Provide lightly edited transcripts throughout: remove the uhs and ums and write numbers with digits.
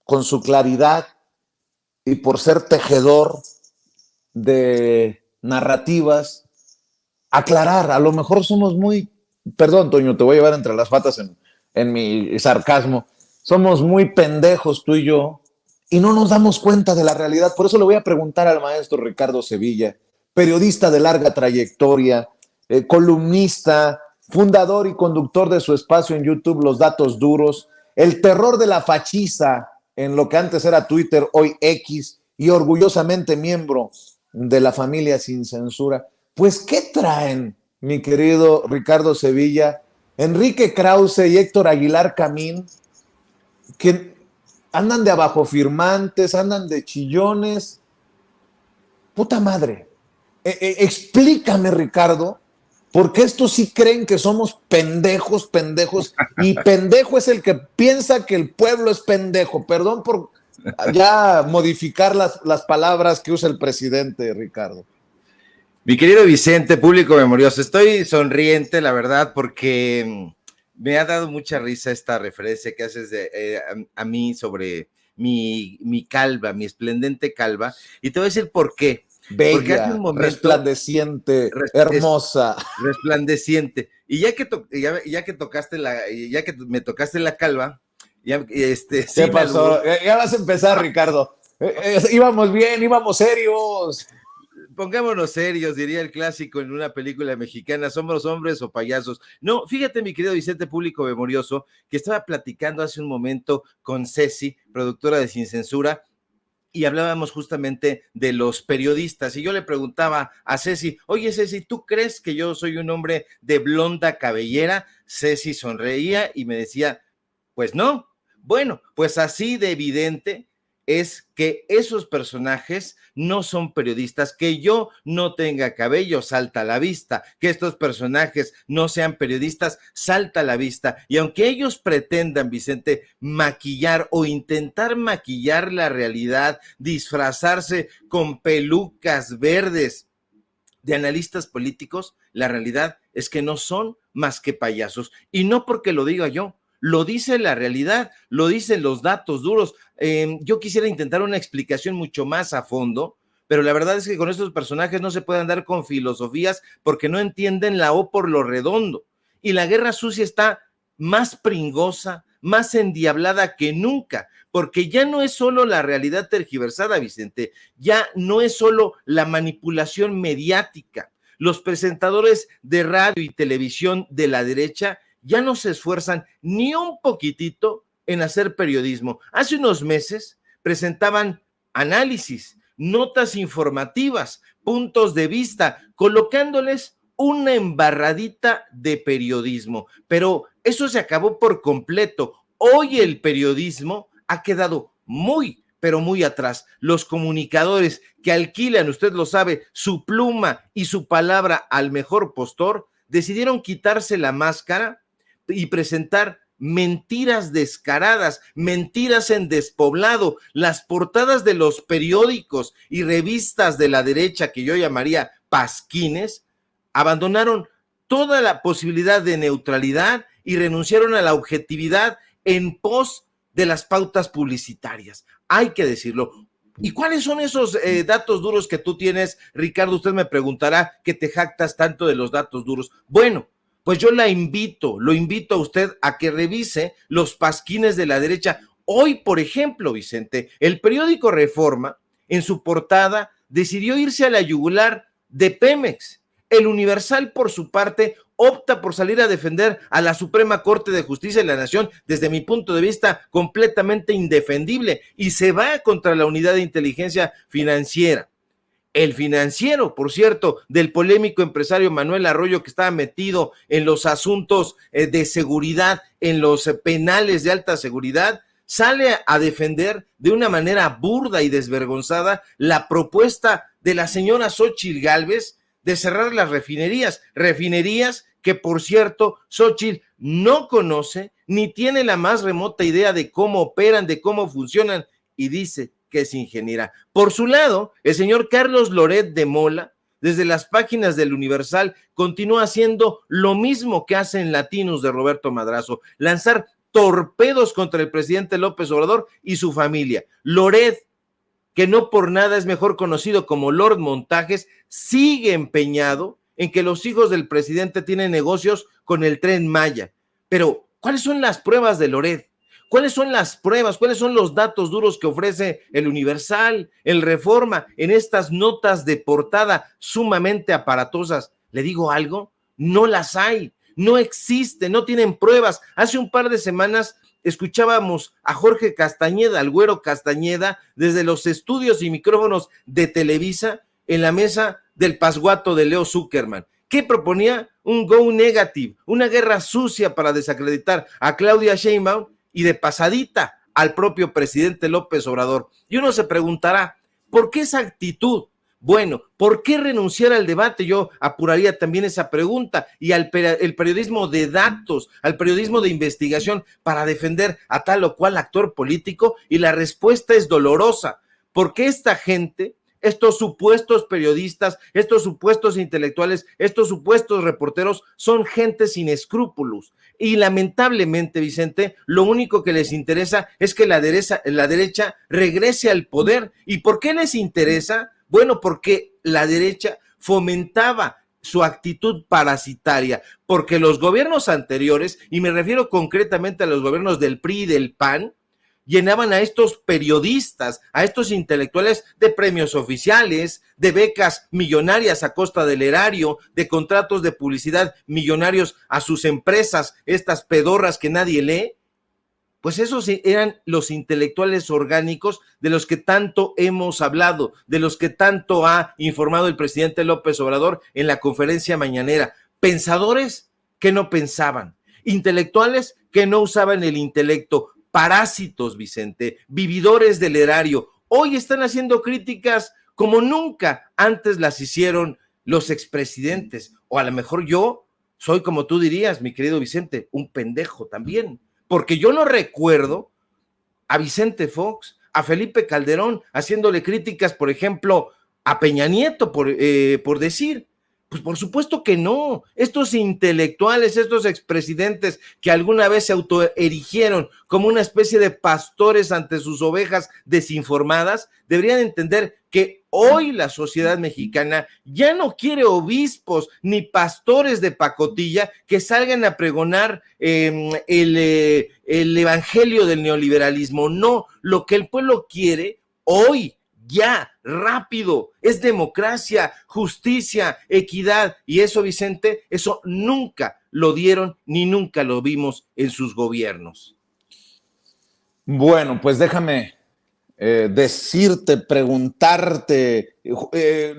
con su claridad y por ser tejedor de narrativas, aclarar. A lo mejor somos muy, perdón, Toño, te voy a llevar entre las patas en mi sarcasmo. Somos muy pendejos tú y yo y no nos damos cuenta de la realidad. Por eso le voy a preguntar al maestro Ricardo Sevilla, periodista de larga trayectoria, columnista, fundador y conductor de su espacio en YouTube, Los Datos Duros, el terror de la fachiza en lo que antes era Twitter, hoy X, y orgullosamente miembro de la familia Sin Censura. Pues, ¿qué traen, mi querido Ricardo Sevilla, Enrique Krause y Héctor Aguilar Camín, que andan de abajo firmantes, andan de chillones? Puta madre. Explícame, Ricardo, porque estos sí creen que somos pendejos, y pendejo es el que piensa que el pueblo es pendejo. Perdón por ya modificar las palabras que usa el presidente, Ricardo. Mi querido Vicente, público memorioso, estoy sonriente, la verdad, porque me ha dado mucha risa esta referencia que haces a mí sobre mi calva, mi esplendente calva, y te voy a decir por qué. Bella, porque hace un momento, resplandeciente, hermosa. Resplandeciente. Y ya que tocaste ya que me tocaste la calva, ¿qué sí pasó? Ya vas a empezar, Ricardo. Íbamos bien, íbamos serios. Pongámonos serios, diría el clásico en una película mexicana, ¿somos hombres o payasos? No, fíjate, mi querido Vicente, público memorioso, que estaba platicando hace un momento con Ceci, productora de Sin Censura, y hablábamos justamente de los periodistas, y yo le preguntaba a Ceci, oye Ceci, ¿tú crees que yo soy un hombre de blonda cabellera? Ceci sonreía y me decía, pues no. Bueno, pues así de evidente es que esos personajes no son periodistas. Que yo no tenga cabello salta a la vista, que estos personajes no sean periodistas salta a la vista, y aunque ellos pretendan, Vicente, maquillar o intentar maquillar la realidad, disfrazarse con pelucas verdes de analistas políticos, la realidad es que no son más que payasos, y no porque lo diga yo, lo dice la realidad, lo dicen los datos duros. Yo quisiera intentar una explicación mucho más a fondo, pero la verdad es que con estos personajes no se puede andar con filosofías porque no entienden la O por lo redondo. Y la guerra sucia está más pringosa, más endiablada que nunca, porque ya no es solo la realidad tergiversada, Vicente, ya no es solo la manipulación mediática. Los presentadores de radio y televisión de la derecha ya no se esfuerzan ni un poquitito en hacer periodismo. Hace unos meses presentaban análisis, notas informativas, puntos de vista, colocándoles una embarradita de periodismo, pero eso se acabó por completo. Hoy el periodismo ha quedado muy, pero muy atrás. Los comunicadores que alquilan, usted lo sabe, su pluma y su palabra al mejor postor, decidieron quitarse la máscara y presentar mentiras descaradas, mentiras en despoblado. Las portadas de los periódicos y revistas de la derecha, que yo llamaría pasquines, abandonaron toda la posibilidad de neutralidad y renunciaron a la objetividad en pos de las pautas publicitarias. Hay que decirlo. ¿Y cuáles son esos datos duros que tú tienes, Ricardo? Usted me preguntará que te jactas tanto de los datos duros. Bueno, pues yo lo invito a usted a que revise los pasquines de la derecha. Hoy, por ejemplo, Vicente, el periódico Reforma, en su portada, decidió irse a la yugular de Pemex. El Universal, por su parte, opta por salir a defender a la Suprema Corte de Justicia de la Nación, desde mi punto de vista, completamente indefendible, y se va contra la Unidad de Inteligencia Financiera. El Financiero, por cierto, del polémico empresario Manuel Arroyo, que estaba metido en los asuntos de seguridad, en los penales de alta seguridad, sale a defender de una manera burda y desvergonzada la propuesta de la señora Xóchitl Gálvez de cerrar las refinerías que, por cierto, Xóchitl no conoce ni tiene la más remota idea de cómo operan, de cómo funcionan, y dice que es ingeniera. Por su lado, el señor Carlos Loret de Mola, desde las páginas del Universal, continúa haciendo lo mismo que hace en Latinos de Roberto Madrazo, lanzar torpedos contra el presidente López Obrador y su familia. Loret, que no por nada es mejor conocido como Lord Montajes, sigue empeñado en que los hijos del presidente tienen negocios con el Tren Maya. Pero, ¿cuáles son las pruebas de Loret? ¿Cuáles son las pruebas? ¿Cuáles son los datos duros que ofrece el Universal, el Reforma, en estas notas de portada sumamente aparatosas? ¿Le digo algo? No las hay, no existen, no tienen pruebas. Hace un par de semanas escuchábamos a Jorge Castañeda, al Güero Castañeda, desde los estudios y micrófonos de Televisa en la mesa del pasguato de Leo Zuckerman. ¿Qué proponía? Un go negative, una guerra sucia para desacreditar a Claudia Sheinbaum y de pasadita al propio presidente López Obrador. Y uno se preguntará, ¿por qué esa actitud? Bueno, ¿por qué renunciar al debate? Yo apuraría también esa pregunta y al el periodismo de datos, al periodismo de investigación para defender a tal o cual actor político, y la respuesta es dolorosa, porque esta gente, estos supuestos periodistas, estos supuestos intelectuales, estos supuestos reporteros son gente sin escrúpulos y lamentablemente, Vicente, lo único que les interesa es que la derecha regrese al poder. ¿Y por qué les interesa? Bueno, porque la derecha fomentaba su actitud parasitaria, porque los gobiernos anteriores, y me refiero concretamente a los gobiernos del PRI y del PAN, llenaban a estos periodistas, a estos intelectuales de premios oficiales, de becas millonarias a costa del erario, de contratos de publicidad millonarios a sus empresas, estas pedorras que nadie lee. Pues esos eran los intelectuales orgánicos de los que tanto hemos hablado, de los que tanto ha informado el presidente López Obrador en la conferencia mañanera. Pensadores que no pensaban, intelectuales que no usaban el intelecto, parásitos, Vicente, vividores del erario. Hoy están haciendo críticas como nunca antes las hicieron los expresidentes. O a lo mejor yo soy, como tú dirías, mi querido Vicente, un pendejo también. Porque yo no recuerdo a Vicente Fox, a Felipe Calderón, haciéndole críticas, por ejemplo, a Peña Nieto, por decir. Pues por supuesto que no. Estos intelectuales, estos expresidentes que alguna vez se autoerigieron como una especie de pastores ante sus ovejas desinformadas, deberían entender que hoy la sociedad mexicana ya no quiere obispos ni pastores de pacotilla que salgan a pregonar el evangelio del neoliberalismo. No, lo que el pueblo quiere hoy, ya, rápido, es democracia, justicia, equidad, y eso, Vicente, eso nunca lo dieron ni nunca lo vimos en sus gobiernos. Bueno, pues déjame decirte, preguntarte,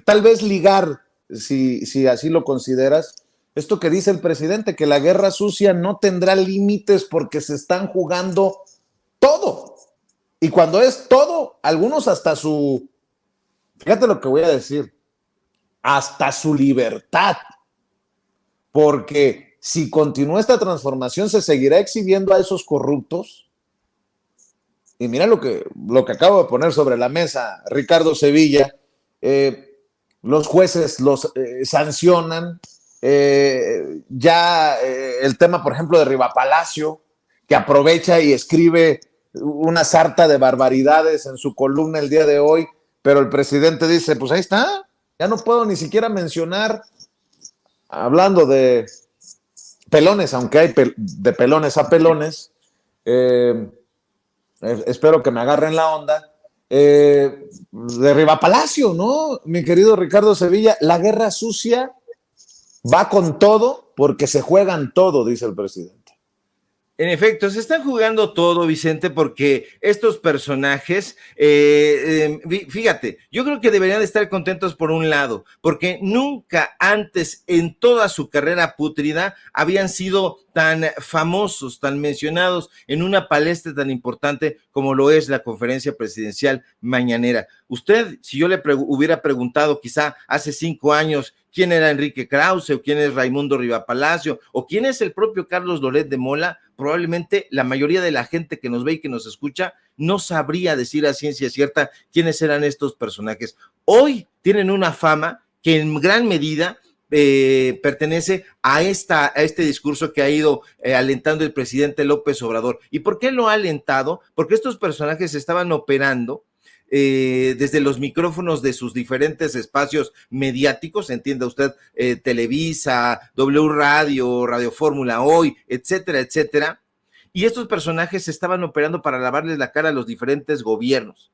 tal vez ligar, si así lo consideras, esto que dice el presidente, que la guerra sucia no tendrá límites porque se están jugando todo. Y cuando es todo, algunos hasta su, fíjate lo que voy a decir, hasta su libertad. Porque si continúa esta transformación, se seguirá exhibiendo a esos corruptos. Y mira lo que acabo de poner sobre la mesa, Ricardo Sevilla. Los jueces los sancionan. El tema, por ejemplo, de Riva Palacio, que aprovecha y escribe una sarta de barbaridades en su columna el día de hoy, pero el presidente dice, pues ahí está, ya no puedo ni siquiera mencionar, hablando de pelones, aunque hay de pelones a pelones, espero que me agarren la onda, de Riva Palacio, ¿no? Mi querido Ricardo Sevilla, la guerra sucia va con todo porque se juegan todo, dice el presidente. En efecto, se están jugando todo, Vicente, porque estos personajes, fíjate, yo creo que deberían de estar contentos por un lado, porque nunca antes en toda su carrera pútrida habían sido tan famosos, tan mencionados en una palestra tan importante como lo es la conferencia presidencial mañanera. Usted, si yo le hubiera preguntado quizá hace 5 años quién era Enrique Krause, o quién es Raimundo Riva Palacio, o quién es el propio Carlos Loret de Mola, probablemente la mayoría de la gente que nos ve y que nos escucha no sabría decir a ciencia cierta quiénes eran estos personajes. Hoy tienen una fama que en gran medida pertenece a este discurso que ha ido alentando el presidente López Obrador. ¿Y por qué lo ha alentado? Porque estos personajes estaban operando desde los micrófonos de sus diferentes espacios mediáticos, entienda usted, Televisa, W Radio, Radio Fórmula Hoy, etcétera, etcétera, y estos personajes estaban operando para lavarles la cara a los diferentes gobiernos.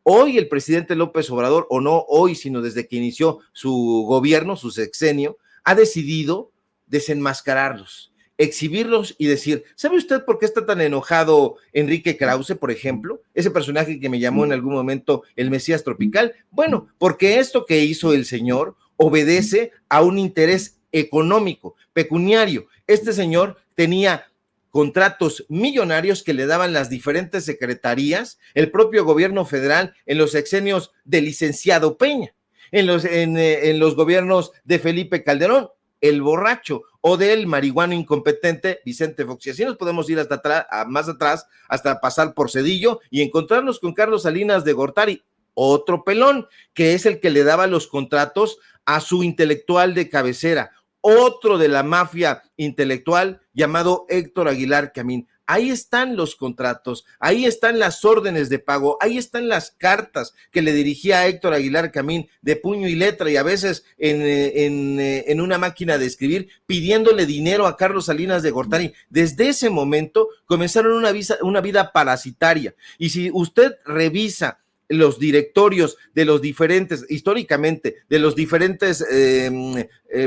Hoy el presidente López Obrador, o no hoy, sino desde que inició su gobierno, su sexenio, ha decidido desenmascararlos, exhibirlos y decir, ¿sabe usted por qué está tan enojado Enrique Krause, por ejemplo? Ese personaje que me llamó en algún momento el Mesías Tropical. Bueno, porque esto que hizo el señor obedece a un interés económico, pecuniario. Este señor tenía contratos millonarios que le daban las diferentes secretarías, el propio gobierno federal en los sexenios del licenciado Peña, en los gobiernos de Felipe Calderón, el borracho, o del marihuano incompetente Vicente Fox. Y así nos podemos ir hasta atrás, más atrás, hasta pasar por Cedillo y encontrarnos con Carlos Salinas de Gortari, otro pelón, que es el que le daba los contratos a su intelectual de cabecera, otro de la mafia intelectual llamado Héctor Aguilar Camín. Ahí están los contratos, ahí están las órdenes de pago, ahí están las cartas que le dirigía a Héctor Aguilar Camín de puño y letra y a veces en una máquina de escribir pidiéndole dinero a Carlos Salinas de Gortari. Desde ese momento comenzaron una vida parasitaria. Y si usted revisa los directorios de los diferentes, históricamente, de los diferentes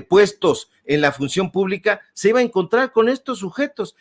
puestos en la función pública, se iba a encontrar con estos sujetos.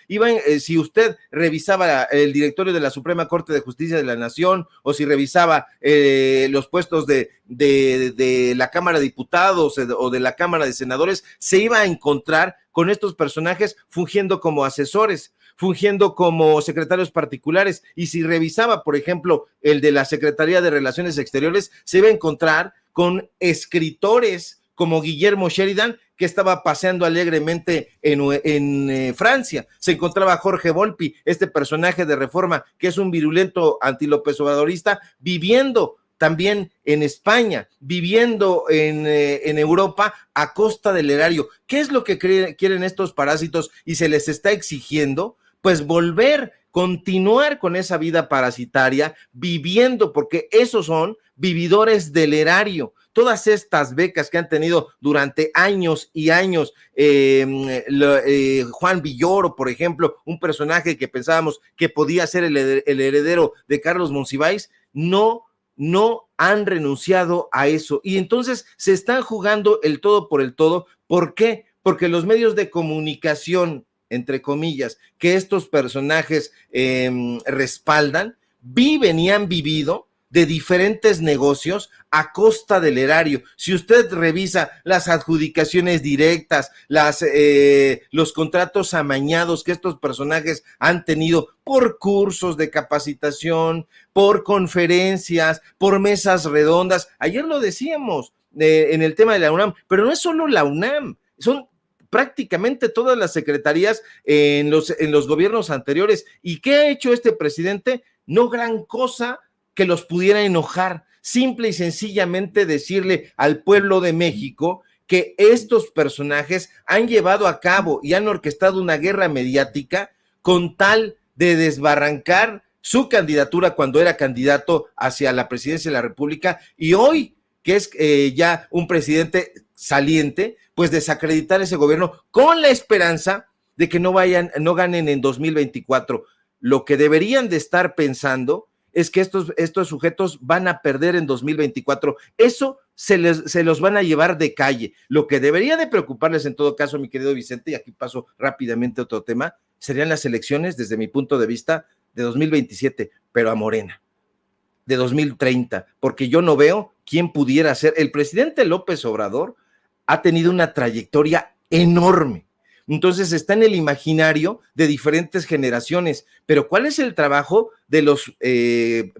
Si usted revisaba el directorio de la Suprema Corte de Justicia de la Nación, o si revisaba los puestos de la Cámara de Diputados o de la Cámara de Senadores, se iba a encontrar con estos personajes fungiendo como asesores, fungiendo como secretarios particulares. Y si revisaba, por ejemplo, el de la Secretaría de Relaciones Exteriores, se iba a encontrar con escritores como Guillermo Sheridan, que estaba paseando alegremente en Francia. Se encontraba Jorge Volpi, este personaje de Reforma, que es un virulento antilópez obradorista, viviendo también en España, viviendo en Europa a costa del erario. ¿Qué es lo que quieren estos parásitos y se les está exigiendo? Pues continuar con esa vida parasitaria, viviendo, porque esos son vividores del erario. Todas estas becas que han tenido durante años y años, Juan Villoro, por ejemplo, un personaje que pensábamos que podía ser el heredero de Carlos Monsiváis, no han renunciado a eso. Y entonces se están jugando el todo por el todo. ¿Por qué? Porque los medios de comunicación, entre comillas, que estos personajes respaldan, viven y han vivido de diferentes negocios a costa del erario. Si usted revisa las adjudicaciones directas, los contratos amañados que estos personajes han tenido por cursos de capacitación, por conferencias, por mesas redondas. Ayer lo decíamos en el tema de la UNAM, pero no es solo la UNAM, son prácticamente todas las secretarías en los gobiernos anteriores. ¿Y qué ha hecho este presidente? No gran cosa que los pudiera enojar, simple y sencillamente decirle al pueblo de México que estos personajes han llevado a cabo y han orquestado una guerra mediática con tal de desbarrancar su candidatura cuando era candidato hacia la presidencia de la República, y hoy, que es ya un presidente saliente, pues desacreditar ese gobierno con la esperanza de que no ganen en 2024. Lo que deberían de estar pensando es que estos sujetos van a perder en 2024. Eso se los van a llevar de calle. Lo que debería de preocuparles en todo caso, mi querido Vicente, y aquí paso rápidamente a otro tema, serían las elecciones, desde mi punto de vista, de 2027, pero a Morena, de 2030, porque yo no veo quién pudiera ser. El presidente López Obrador ha tenido una trayectoria enorme. Entonces está en el imaginario de diferentes generaciones, pero ¿cuál es el trabajo de los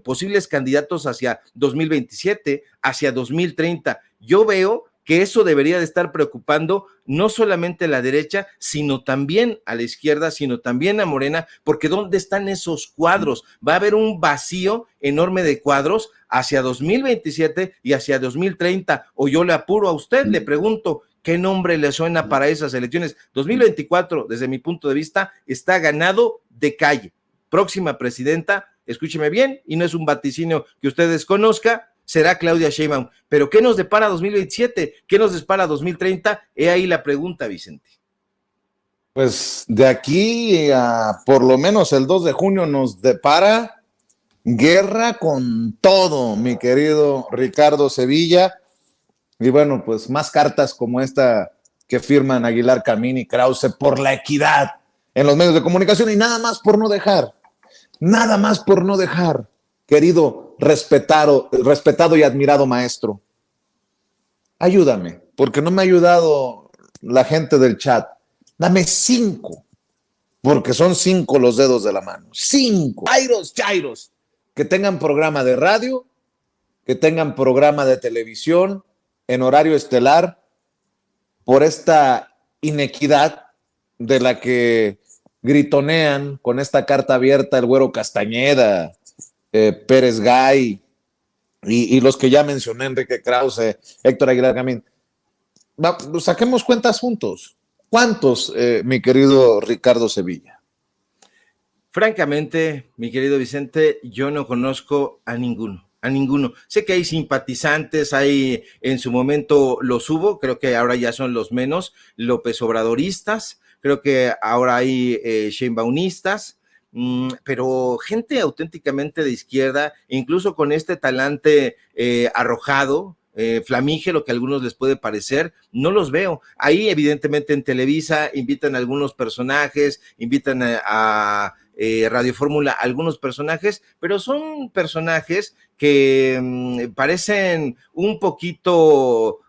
posibles candidatos hacia 2027, hacia 2030? Yo veo que eso debería de estar preocupando no solamente a la derecha, sino también a la izquierda, sino también a Morena, porque ¿dónde están esos cuadros? Va a haber un vacío enorme de cuadros hacia 2027 y hacia 2030, o yo le apuro a usted, le pregunto, ¿Qué nombre le suena para esas elecciones? 2024, desde mi punto de vista, está ganado de calle. Próxima presidenta, escúcheme bien, y no es un vaticinio que usted desconozca, será Claudia Sheinbaum. Pero ¿qué nos depara 2027? ¿Qué nos depara 2030? He ahí la pregunta, Vicente. Pues de aquí a por lo menos el 2 de junio nos depara guerra con todo, mi querido Ricardo Sevilla. Y bueno, pues más cartas como esta que firman Aguilar Camín y Krause por la equidad en los medios de comunicación y nada más por no dejar, querido, respetado y admirado maestro. Ayúdame, porque no me ha ayudado la gente del chat. Dame 5, porque son 5 los dedos de la mano. 5. Chairos, que tengan programa de radio, que tengan programa de televisión en horario estelar, por esta inequidad de la que gritonean con esta carta abierta el Güero Castañeda, Pérez Gay y los que ya mencioné, Enrique Krause, Héctor Aguilar Camín. Saquemos cuentas juntos. ¿Cuántos, mi querido Ricardo Sevilla? Francamente, mi querido Vicente, yo no conozco a ninguno. Sé que hay simpatizantes, hay en su momento los hubo, creo que ahora ya son los menos, López Obradoristas, creo que ahora hay Sheinbaumistas, pero gente auténticamente de izquierda, incluso con este talante arrojado, flamígero que a algunos les puede parecer, no los veo. Ahí evidentemente en Televisa invitan a algunos personajes, invitan a Radio Fórmula algunos personajes, pero son personajes que parecen un poquito,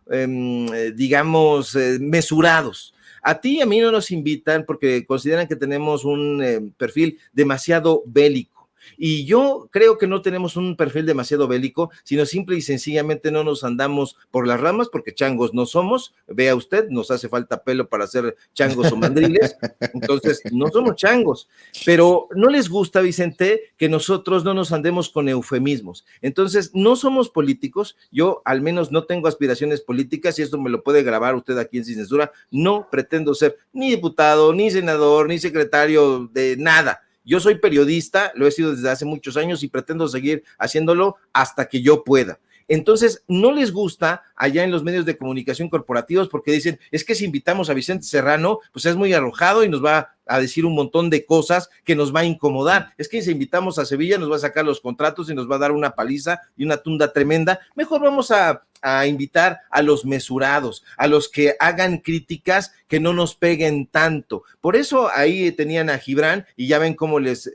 digamos, mesurados. A ti y a mí no nos invitan porque consideran que tenemos un perfil demasiado bélico. Y yo creo que no tenemos un perfil demasiado bélico, sino simple y sencillamente no nos andamos por las ramas, porque changos no somos. Vea usted, nos hace falta pelo para ser changos o mandriles, entonces no somos changos. Pero no les gusta, Vicente, que nosotros no nos andemos con eufemismos. Entonces, no somos políticos, yo al menos no tengo aspiraciones políticas, y esto me lo puede grabar usted aquí en Sin Censura. No pretendo ser ni diputado, ni senador, ni secretario de nada. Yo soy periodista, lo he sido desde hace muchos años y pretendo seguir haciéndolo hasta que yo pueda. Entonces, no les gusta allá en los medios de comunicación corporativos porque dicen, es que si invitamos a Vicente Serrano, pues es muy arrojado y nos va a decir un montón de cosas que nos va a incomodar. Es que si invitamos a Sevilla nos va a sacar los contratos y nos va a dar una paliza y una tunda tremenda. Mejor vamos a invitar a los mesurados, a los que hagan críticas que no nos peguen tanto. Por eso ahí tenían a Gibran y ya ven cómo les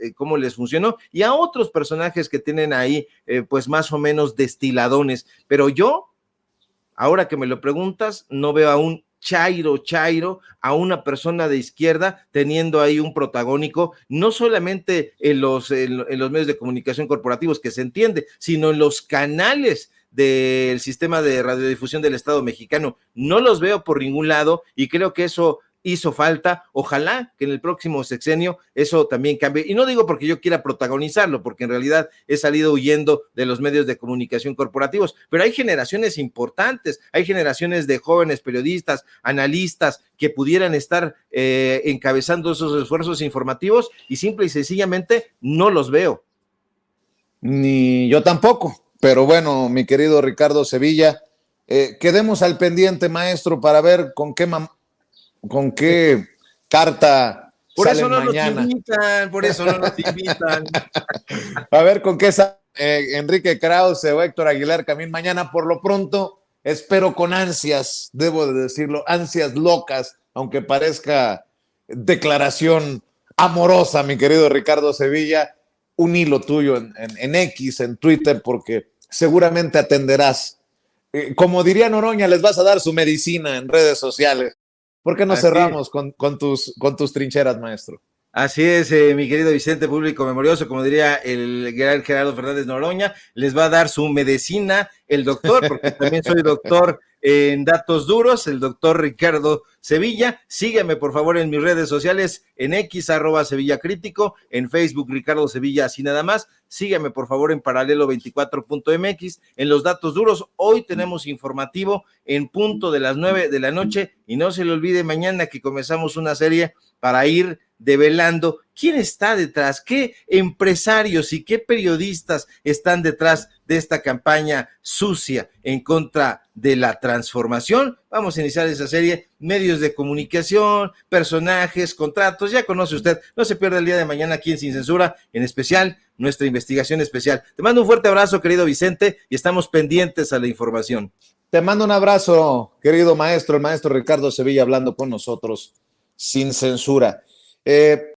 funcionó, y a otros personajes que tienen ahí pues más o menos destiladones. Pero yo, ahora que me lo preguntas, no veo a un chairo, a una persona de izquierda teniendo ahí un protagónico, no solamente en los medios de comunicación corporativos, que se entiende, sino en los canales del sistema de radiodifusión del Estado mexicano. No los veo por ningún lado y creo que eso hizo falta. Ojalá que en el próximo sexenio eso también cambie. Y no digo porque yo quiera protagonizarlo, porque en realidad he salido huyendo de los medios de comunicación corporativos, pero hay generaciones importantes, hay generaciones de jóvenes periodistas, analistas que pudieran estar encabezando esos esfuerzos informativos y simple y sencillamente no los veo. Ni yo tampoco. Pero bueno, mi querido Ricardo Sevilla, quedemos al pendiente, maestro, para ver con qué carta por salen eso no mañana. Nos invitan, por eso no nos invitan. A ver con qué sale Enrique Krause o Héctor Aguilar Camín mañana. Por lo pronto, espero con ansias, debo de decirlo, ansias locas, aunque parezca declaración amorosa, mi querido Ricardo Sevilla, un hilo tuyo en X, en Twitter, porque seguramente atenderás. Como diría Noroña, les vas a dar su medicina en redes sociales. ¿Por qué no cerramos con tus trincheras, maestro? Así es, mi querido Vicente Público Memorioso, como diría el gran Gerardo Fernández Noroña, les va a dar su medicina el doctor, porque también soy doctor en datos duros, el doctor Ricardo Sevilla. Sígueme por favor en mis redes sociales, en X, @Sevilla Crítico, en Facebook Ricardo Sevilla, así nada más. Sígueme por favor en paralelo24.mx, en los datos duros. Hoy tenemos informativo en punto de las 9 de la noche y no se le olvide mañana que comenzamos una serie para ir develando quién está detrás, qué empresarios y qué periodistas están detrás de esta campaña sucia en contra de la transformación. Vamos a iniciar esa serie, medios de comunicación, personajes, contratos, ya conoce usted, no se pierda el día de mañana aquí en Sin Censura, en especial nuestra investigación especial. Te mando un fuerte abrazo, querido Vicente, y estamos pendientes a la información. Te mando un abrazo, querido maestro, el maestro Ricardo Sevilla hablando con nosotros sin censura.